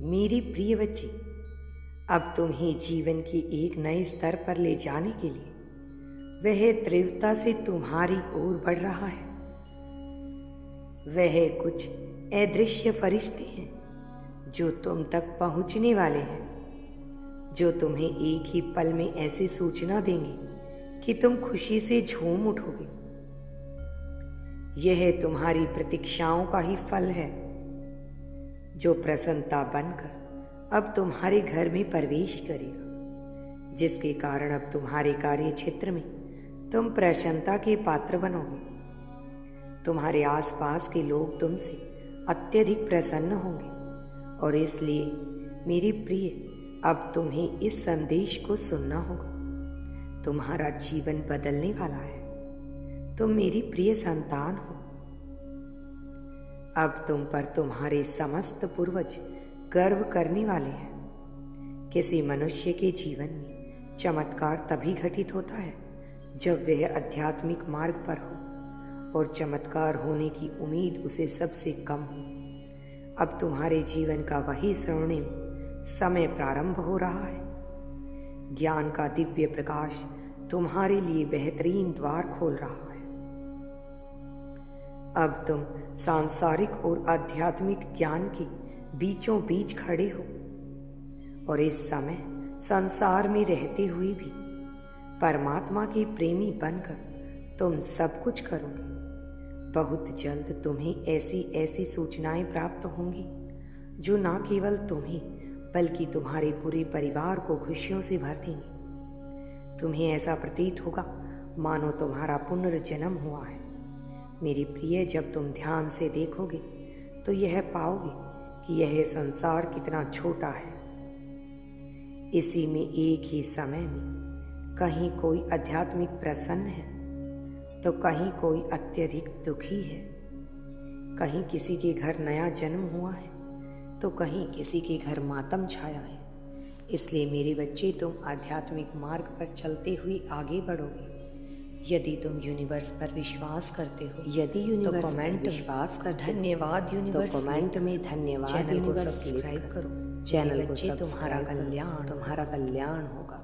मेरे प्रिय बच्चे, अब तुम्हें जीवन के एक नए स्तर पर ले जाने के लिए वह तीव्रता से तुम्हारी ओर बढ़ रहा है। वह कुछ अदृश्य फरिश्ते हैं जो तुम तक पहुंचने वाले हैं, जो तुम्हें एक ही पल में ऐसी सूचना देंगे कि तुम खुशी से झूम उठोगे। यह तुम्हारी प्रतीक्षाओं का ही फल है, जो प्रसन्नता बनकर अब तुम्हारे घर में प्रवेश करेगा, जिसके कारण अब तुम्हारे कार्य क्षेत्र में तुम प्रसन्नता के पात्र बनोगे। तुम्हारे आसपास के लोग तुमसे अत्यधिक प्रसन्न होंगे और इसलिए मेरी प्रिय, अब तुम्हें इस संदेश को सुनना होगा। तुम्हारा जीवन बदलने वाला है। तुम मेरी प्रिय संतान हो। अब तुम पर तुम्हारे समस्त पूर्वज गर्व करने वाले हैं। किसी मनुष्य के जीवन में चमत्कार तभी घटित होता है जब वह आध्यात्मिक मार्ग पर हो और चमत्कार होने की उम्मीद उसे सबसे कम हो। अब तुम्हारे जीवन का वही स्वर्णिम समय प्रारंभ हो रहा है। ज्ञान का दिव्य प्रकाश तुम्हारे लिए बेहतरीन द्वार खोल रहा है। अब तुम सांसारिक और आध्यात्मिक ज्ञान के बीचों बीच खड़े हो और इस समय संसार में रहते हुए भी परमात्मा के प्रेमी बनकर तुम सब कुछ करोगे। बहुत जल्द तुम्हें ऐसी ऐसी सूचनाएं प्राप्त होंगी जो न केवल तुम्हें बल्कि तुम्हारे पूरे परिवार को खुशियों से भर देंगी। तुम्हें ऐसा प्रतीत होगा मानो तुम्हारा पुनर्जन्म हुआ है। मेरी प्रिय, जब तुम ध्यान से देखोगे तो यह पाओगे कि यह संसार कितना छोटा है। इसी में एक ही समय में कहीं कोई आध्यात्मिक प्रसन्न है तो कहीं कोई अत्यधिक दुखी है। कहीं किसी के घर नया जन्म हुआ है तो कहीं किसी के घर मातम छाया है। इसलिए मेरे बच्चे, तुम आध्यात्मिक मार्ग पर चलते हुए आगे बढ़ोगे यदि तुम यूनिवर्स पर विश्वास करते हो। यदि यूनिवर्स तो कमेंट विश्वास कर धन्यवाद यूनिवर्स तो कमेंट में धन्यवाद। चैनल को सब्सक्राइब करो। चैनल को तुम्हारा कल्याण होगा।